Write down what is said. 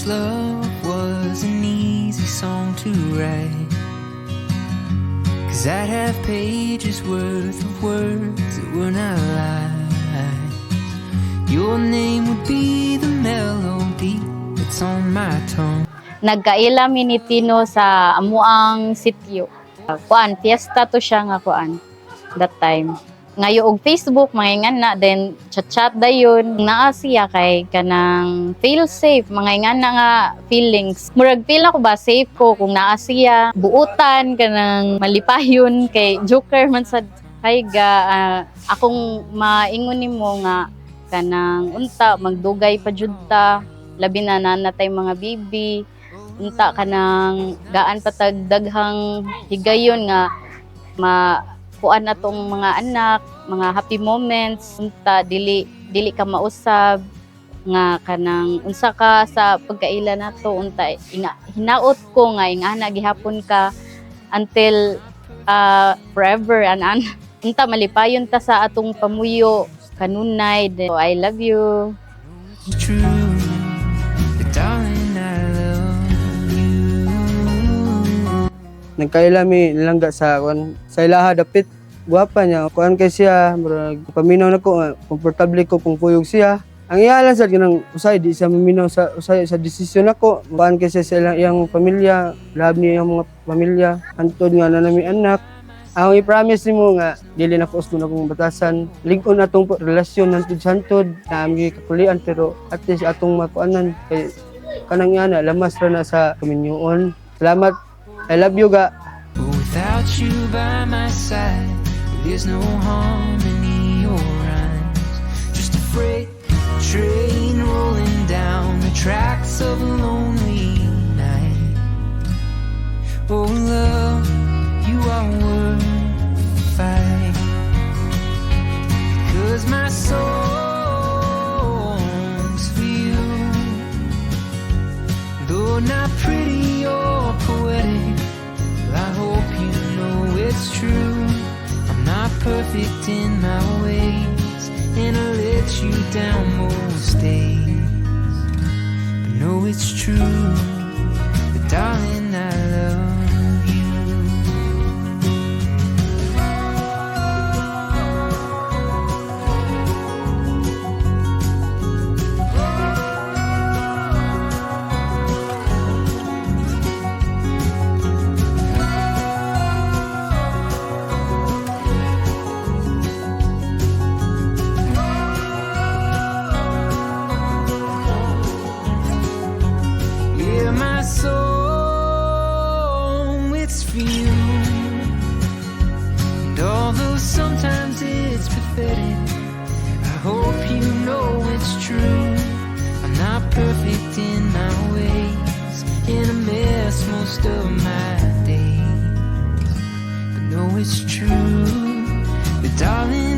this love was an easy song to write, 'cause I'd have pages worth of words that were not lies. Your name would be the melody that's on my tongue. Nagkaila mi ni Tino sa amuang sityo. Kuan, fiesta to siya nga kuan that time. Ngayo og Facebook mangingan na then chat dayon naa siya kay kanang feel safe mangingan na nga feelings. Murag feel ako ba safe ko kung naa siya buutan kanang malipayon kay joker man sa kayga akong maingon nimo nga kanang unta magdugay pa jud ta labi na nanatay mga baby unta kanang gaan patag daghang higayon nga kuan atong mga anak, mga happy moments, unta dili ka mausab nga kanang unsa ka sa pagkaila nato unta hinaot ko nga ingana gihapon ka until forever unta malipayon ta sa atong pamuyo kanunay. So, I love you. True, but darling, I love you. Nagkaila mi nilangga sa ilaha dapit guwapa niya kuan kay siya murag paminaw nako komportable ko kung kuyog siya ang iyalan sad kanang usay di siya maminaw sa usay sa desisyon nako kuan kay siya sa iyang pamilya love niya ang mga pamilya antod nga nanami anak ang i-promise nimo nga dili na kuos na kong batasan lig-on atong relasyon hantod-hantod na amgi kakulian pero at least atong makuanan kay kanang yana lamas ra na sa kaminyoon. Salamat. I love you ga. Without you by my side, there's no harmony or rhymes. Just a freight train rolling down the tracks of a lonely night. Oh love, you are worth the fight. 'Cause my song's for you. Though not pretty or poetic, I hope you know it's true. I'm not perfect in my ways, and I let you down most days. But know it's true, but darling, I love you. My soul, it's for you. And although sometimes it's pathetic, I hope you know it's true. I'm not perfect in my ways, and a mess most of my days. But know it's true, but darling,